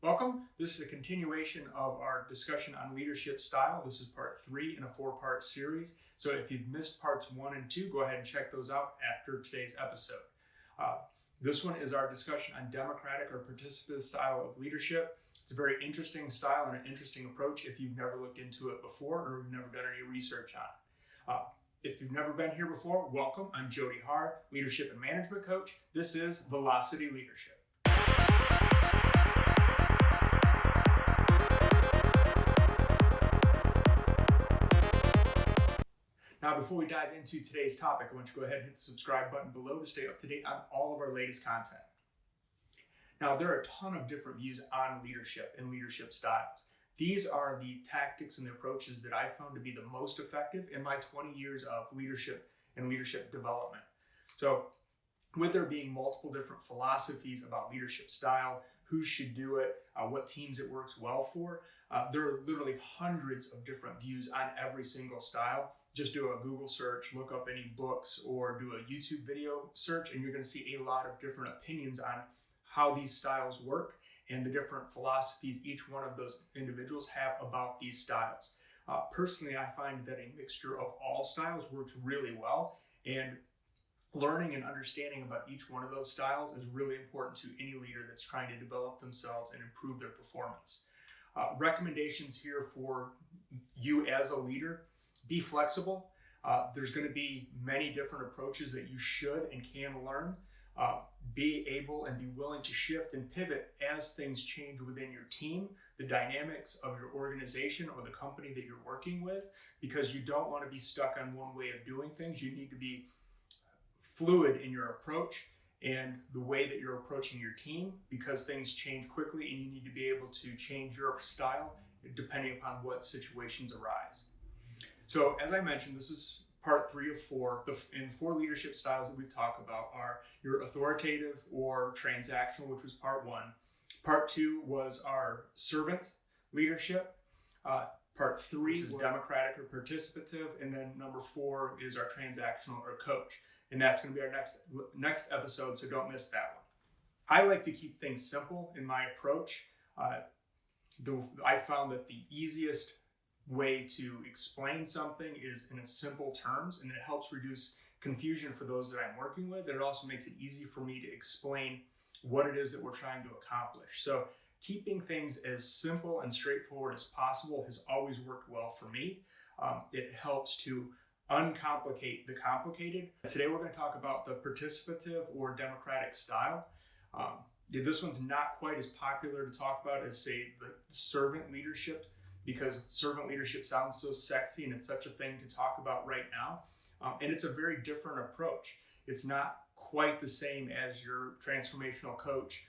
Welcome. This is a continuation of our discussion on leadership style. This is part 3 in a 4-part series. So if you've missed parts 1 and 2, go ahead and check those out after today's episode. This one is our discussion on democratic or participative style of leadership. It's a very interesting style and an interesting approach if you've never looked into it before or you've never done any research on it. If you've never been here before, welcome. I'm Jody Haar, Leadership and Management Coach. This is Velocity Leadership. Now, before we dive into today's topic, I want you to go ahead and hit the subscribe button below to stay up to date on all of our latest content. Now, there are a ton of different views on leadership and leadership styles. These are the tactics and the approaches that I found to be the most effective in my 20 years of leadership and leadership development. So, with there being multiple different philosophies about leadership style, who should do it, what teams it works well for, there are literally hundreds of different views on every single style. Just do a Google search, look up any books, or do a YouTube video search, and you're going to see a lot of different opinions on how these styles work and the different philosophies each one of those individuals have about these styles. Personally, I find that a mixture of all styles works really well, and learning and understanding about each one of those styles is really important to any leader that's trying to develop themselves and improve their performance. Recommendations here for you as a leader: be flexible. There's going to be many different approaches that you should and can learn. Be able and be willing to shift and pivot as things change within your team, the dynamics of your organization or the company that you're working with, because you don't want to be stuck on one way of doing things. You need to be fluid in your approach and the way that you're approaching your team, because things change quickly and you need to be able to change your style depending upon what situations arise. So as I mentioned, this is part 3 of 4. And 4 leadership styles that we talk about are your authoritative or transactional, which was part 1. Part 2 was our servant leadership. Part 3 is democratic or participative. And then number 4 is our transactional or coach. And that's going to be our next episode, so don't miss that one. I like to keep things simple in my approach. I found that the easiest way to explain something is in simple terms, and it helps reduce confusion for those that I'm working with. And it also makes it easy for me to explain what it is that we're trying to accomplish. So keeping things as simple and straightforward as possible has always worked well for me. It helps to uncomplicate the complicated. Today we're going to talk about the participative or democratic style. This one's not quite as popular to talk about as, say, the servant leadership, because servant leadership sounds so sexy and it's such a thing to talk about right now. And it's a very different approach. It's not quite the same as your transformational coach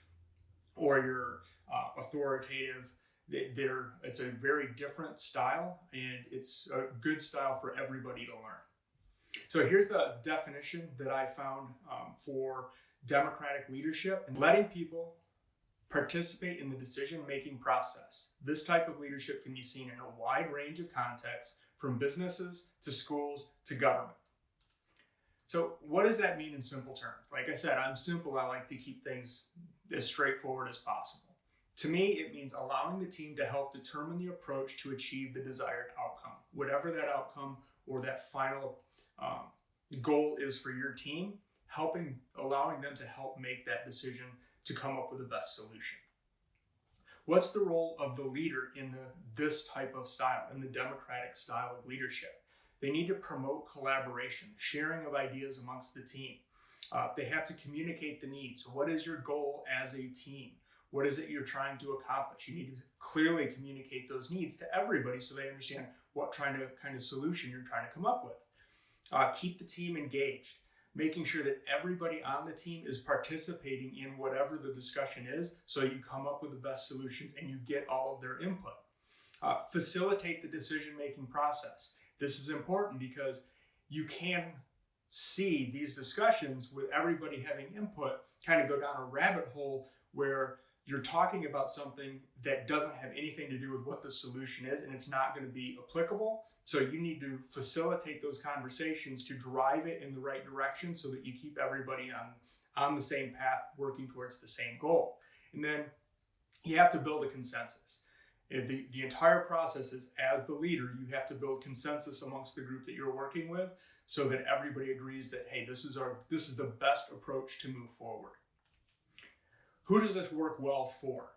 or your authoritative. It's a very different style, and it's a good style for everybody to learn. So here's the definition that I found for democratic leadership: and letting people participate in the decision-making process. This type of leadership can be seen in a wide range of contexts, from businesses to schools to government. So what does that mean in simple terms? Like I said, I'm simple. I like to keep things as straightforward as possible. To me, it means allowing the team to help determine the approach to achieve the desired outcome, whatever that outcome or that final goal is for your team, allowing them to help make that decision to come up with the best solution. What's the role of the leader in this type of style, in the democratic style of leadership? They need to promote collaboration, sharing of ideas amongst the team. They have to communicate the needs. What is your goal as a team? What is it you're trying to accomplish? You need to clearly communicate those needs to everybody so they understand what kind of solution you're trying to come up with. Keep the team engaged, making sure that everybody on the team is participating in whatever the discussion is, so you come up with the best solutions and you get all of their input. Facilitate the decision-making process. This is important because you can see these discussions with everybody having input kind of go down a rabbit hole where you're talking about something that doesn't have anything to do with what the solution is, and it's not going to be applicable. So you need to facilitate those conversations to drive it in the right direction so that you keep everybody on the same path, working towards the same goal. And then you have to build a consensus. The entire process is, as the leader, you have to build consensus amongst the group that you're working with so that everybody agrees that, hey, this is the best approach to move forward. Who does this work well for?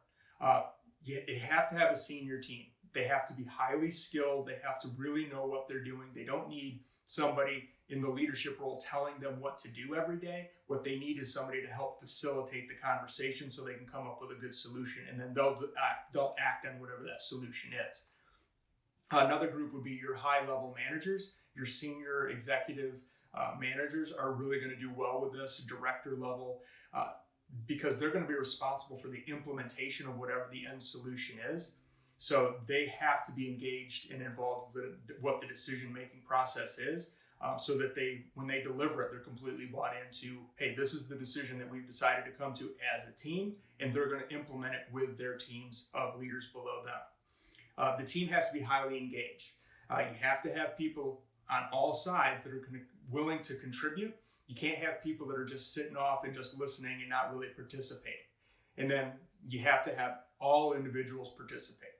You have to have a senior team. They have to be highly skilled. They have to really know what they're doing. They don't need somebody in the leadership role telling them what to do every day. What they need is somebody to help facilitate the conversation so they can come up with a good solution, and then they'll act on whatever that solution is. Another group would be your high-level managers. Your senior executive managers are really going to do well with this, director level, because they're going to be responsible for the implementation of whatever the end solution is. So they have to be engaged and involved with what the decision-making process is, so that when they deliver it, they're completely bought into, hey, this is the decision that we've decided to come to as a team, and they're going to implement it with their teams of leaders below them. The team has to be highly engaged. You have to have people on all sides that are willing to contribute. You can't have people that are just sitting off and just listening and not really participating. And then you have to have all individuals participate.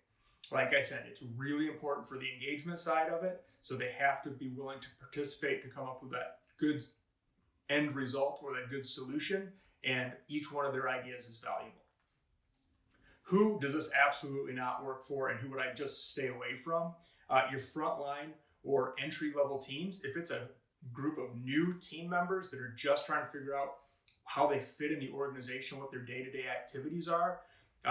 Like I said, it's really important for the engagement side of it. So they have to be willing to participate to come up with that good end result or that good solution. And each one of their ideas is valuable. Who does this absolutely not work for, and who would I just stay away from? Your frontline or entry-level teams. If it's a group of new team members that are just trying to figure out how they fit in the organization, what their day-to-day activities are,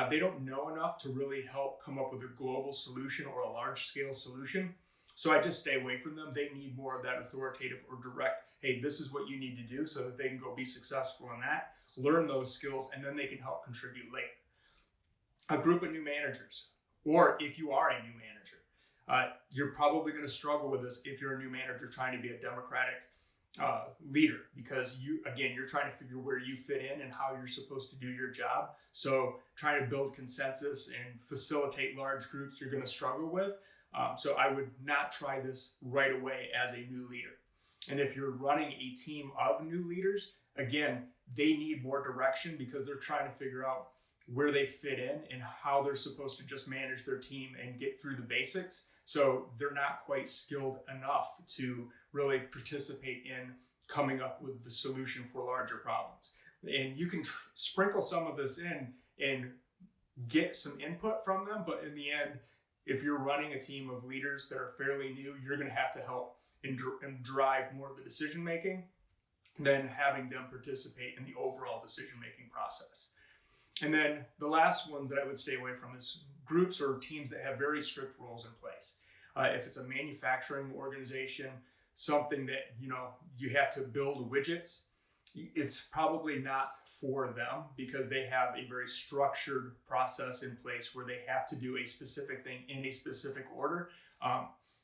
they don't know enough to really help come up with a global solution or a large-scale solution. So I just stay away from them. They need more of that authoritative or direct, hey, this is what you need to do, so that they can go be successful in that, learn those skills, and then they can help contribute later. A group of new managers, or if you are a new manager, you're probably going to struggle with this if you're a new manager trying to be a democratic leader, because you're trying to figure where you fit in and how you're supposed to do your job. So trying to build consensus and facilitate large groups, you're going to struggle with. So I would not try this right away as a new leader. And if you're running a team of new leaders, again, they need more direction because they're trying to figure out where they fit in and how they're supposed to just manage their team and get through the basics. So they're not quite skilled enough to really participate in coming up with the solution for larger problems. And you can sprinkle some of this in and get some input from them, but in the end, if you're running a team of leaders that are fairly new, you're going to have to help and drive more of the decision making than having them participate in the overall decision making process. And then the last ones that I would stay away from is groups or teams that have very strict rules in place. If it's a manufacturing organization, something that you have to build widgets, it's probably not for them because they have a very structured process in place where they have to do a specific thing in a specific order.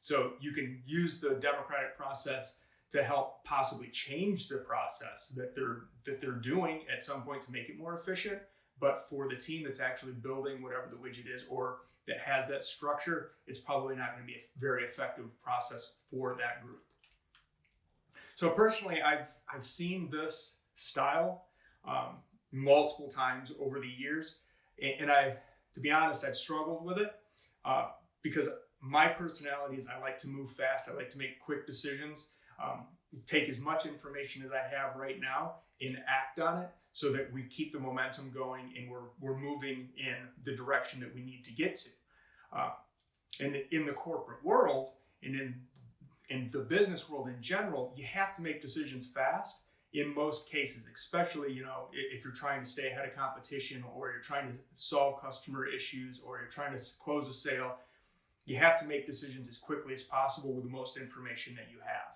So you can use the democratic process to help possibly change the process that they're doing at some point to make it more efficient. But for the team that's actually building whatever the widget is or that has that structure, it's probably not going to be a very effective process for that group. So personally, I've seen this style multiple times over the years, and to be honest, I've struggled with it because my personality is I like to move fast. I like to make quick decisions, take as much information as I have right now and act on it so that we keep the momentum going and we're moving in the direction that we need to get to. And in the corporate world and in the business world in general, you have to make decisions fast in most cases, especially, if you're trying to stay ahead of competition or you're trying to solve customer issues or you're trying to close a sale. You have to make decisions as quickly as possible with the most information that you have.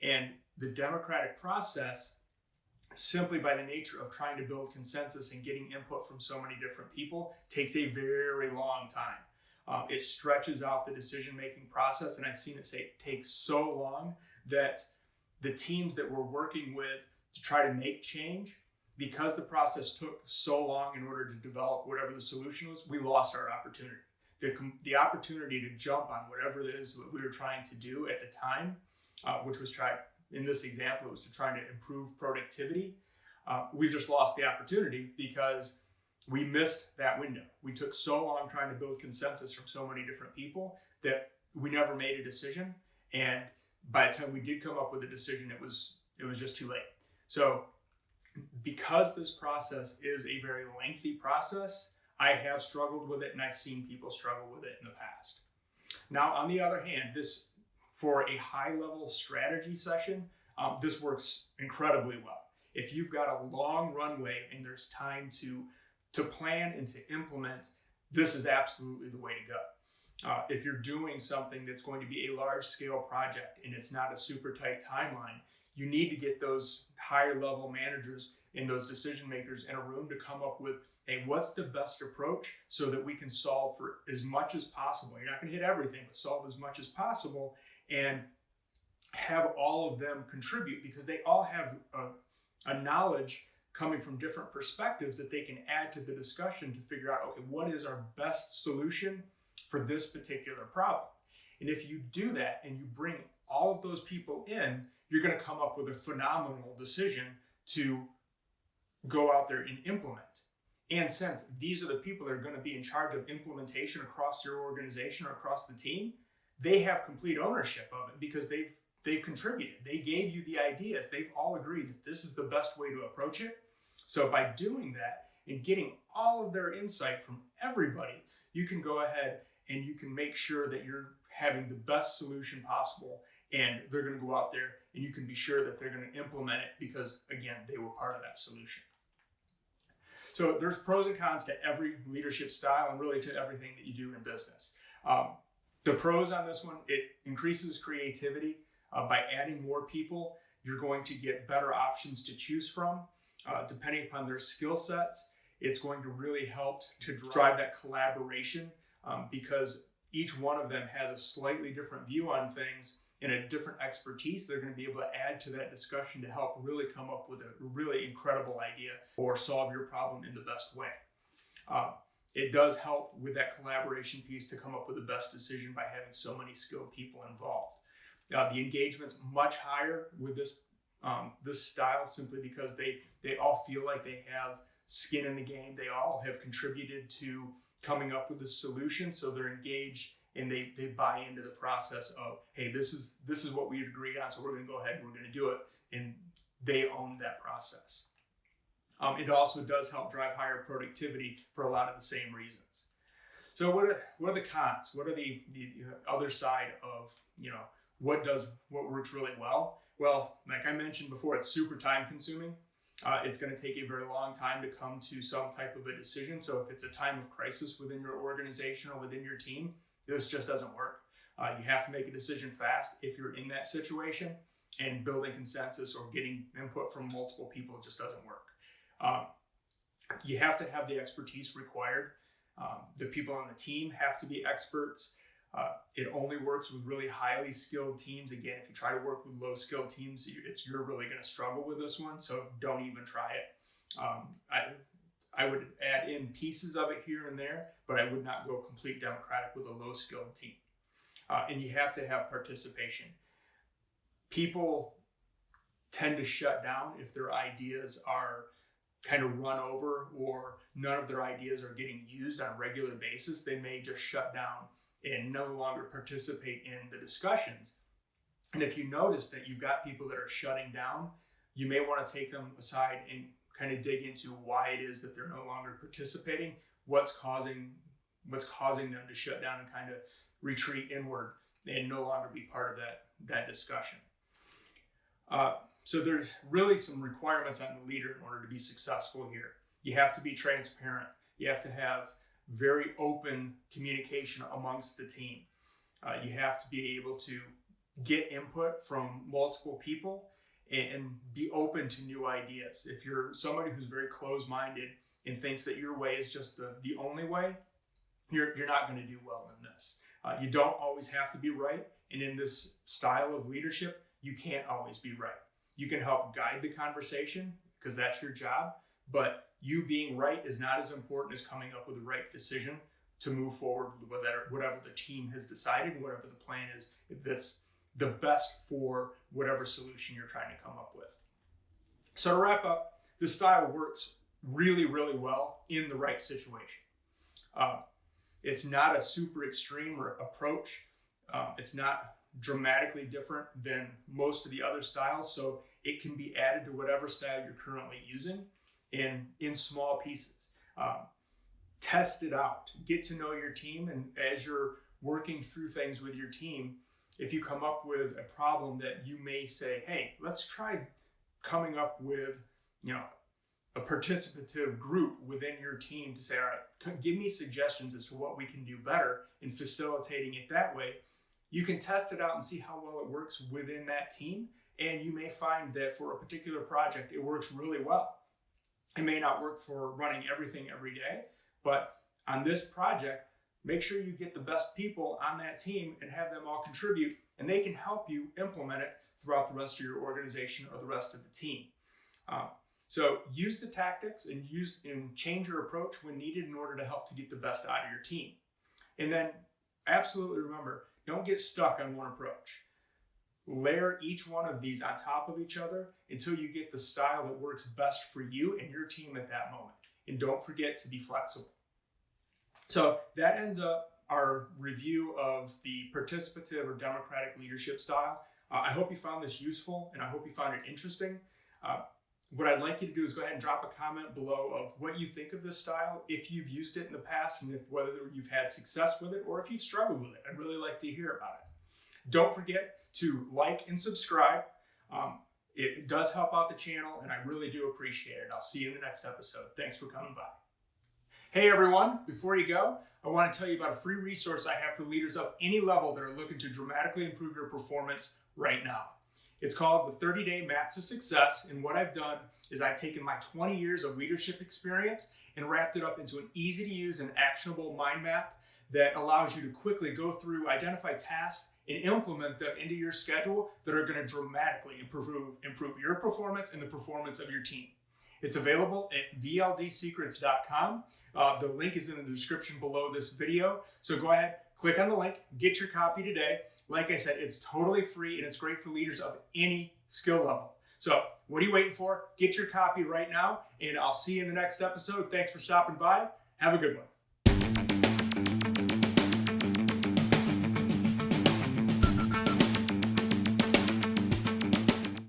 And the democratic process, simply by the nature of trying to build consensus and getting input from so many different people, takes a very long time. It stretches out the decision-making process, and I've seen it take so long that the teams that we're working with to try to make change, because the process took so long in order to develop whatever the solution was, we lost our opportunity. The opportunity to jump on whatever it is that we were trying to do at the time, which was in this example, it was to try to improve productivity. We just lost the opportunity because we missed that window. We took so long trying to build consensus from so many different people that we never made a decision. And by the time we did come up with a decision, it was just too late. So because this process is a very lengthy process, I have struggled with it, and I've seen people struggle with it in the past. Now, on the other hand, this for a high-level strategy session, this works incredibly well. If you've got a long runway and there's time to plan and to implement, this is absolutely the way to go. If you're doing something that's going to be a large-scale project and it's not a super tight timeline, you need to get those higher-level managers and those decision makers in a room to come up with, hey, what's the best approach so that we can solve for as much as possible. You're not going to hit everything, but solve as much as possible, and have all of them contribute, because they all have a knowledge coming from different perspectives that they can add to the discussion to figure out, okay, what is our best solution for this particular problem? And if you do that and you bring all of those people in, you're going to come up with a phenomenal decision to go out there and implement. And since these are the people that are going to be in charge of implementation across your organization or across the team, they have complete ownership of it because they've contributed. They gave you the ideas. They've all agreed that this is the best way to approach it. So by doing that and getting all of their insight from everybody, you can go ahead and you can make sure that you're having the best solution possible, and they're going to go out there and you can be sure that they're going to implement it because, again, they were part of that solution. So there's pros and cons to every leadership style and really to everything that you do in business. The pros on this one, it increases creativity. By adding more people, you're going to get better options to choose from. Depending upon their skill sets, it's going to really help to drive that collaboration because each one of them has a slightly different view on things and a different expertise. They're going to be able to add to that discussion to help really come up with a really incredible idea or solve your problem in the best way. It does help with that collaboration piece to come up with the best decision by having so many skilled people involved. The engagement's much higher with this style simply because they all feel like they have skin in the game. They all have contributed to coming up with a solution, so they're engaged and they buy into the process of, hey, this is what we agreed on, so we're going to go ahead and we're going to do it, and they own that process. It also does help drive higher productivity for a lot of the same reasons. So what are the cons? What are the other side of, what works really well? Well, like I mentioned before, it's super time consuming. It's going to take a very long time to come to some type of a decision. So if it's a time of crisis within your organization or within your team, this just doesn't work. You have to make a decision fast if you're in that situation, and building consensus or getting input from multiple people just doesn't work. You have to have the expertise required. The people on the team have to be experts. It only works with really highly skilled teams. Again, if you try to work with low skilled teams, you're really going to struggle with this one. So don't even try it. I would add in pieces of it here and there, but I would not go complete democratic with a low skilled team. And you have to have participation. People tend to shut down if their ideas are kind of run over or none of their ideas are getting used on a regular basis. They may just shut down and no longer participate in the discussions. And if you notice that you've got people that are shutting down, you may want to take them aside and kind of dig into why it is that they're no longer participating, what's causing them to shut down and kind of retreat inward and no longer be part of that discussion. So there's really some requirements on the leader in order to be successful here. You have to be transparent. You have to have very open communication amongst the team. You have to be able to get input from multiple people and be open to new ideas. If you're somebody who's very closed-minded and thinks that your way is just the only way, you're not going to do well in this. You don't always have to be right. And in this style of leadership, you can't always be right. You can help guide the conversation because that's your job, but you being right is not as important as coming up with the right decision to move forward with whatever the team has decided, whatever the plan is, that's the best for whatever solution you're trying to come up with. So to wrap up, this style works really, really well in the right situation. It's not a super extreme approach. It's not dramatically different than most of the other styles, so it can be added to whatever style you're currently using in small pieces. Test it out, get to know your team, and as you're working through things with your team, if you come up with a problem that you may say, hey, let's try coming up with, a participative group within your team to say, all right, give me suggestions as to what we can do better in facilitating it that way. You can test it out and see how well it works within that team. And you may find that for a particular project, it works really well. It may not work for running everything every day, but on this project, make sure you get the best people on that team and have them all contribute, and they can help you implement it throughout the rest of your organization or the rest of the team. So use the tactics and change your approach when needed in order to help to get the best out of your team. And then absolutely remember, don't get stuck on one approach. Layer each one of these on top of each other until you get the style that works best for you and your team at that moment. And don't forget to be flexible. So that ends up our review of the participative or democratic leadership style. I hope you found this useful, and I hope you found it interesting. What I'd like you to do is go ahead and drop a comment below of what you think of this style, if you've used it in the past, and whether you've had success with it or if you've struggled with it. I'd really like to hear about it. Don't forget to like and subscribe. It does help out the channel, and I really do appreciate it. I'll see you in the next episode. Thanks for coming by. Hey everyone, before you go, I want to tell you about a free resource I have for leaders of any level that are looking to dramatically improve your performance right now. It's called the 30-Day Map to Success, and what I've done is I've taken my 20 years of leadership experience and wrapped it up into an easy-to-use and actionable mind map that allows you to quickly go through, identify tasks, and implement them into your schedule that are going to dramatically improve your performance and the performance of your team. It's available at vldsecrets.com. The link is in the description below this video. So go ahead, click on the link, get your copy today. Like I said, it's totally free and it's great for leaders of any skill level. So what are you waiting for? Get your copy right now, and I'll see you in the next episode. Thanks for stopping by. Have a good one.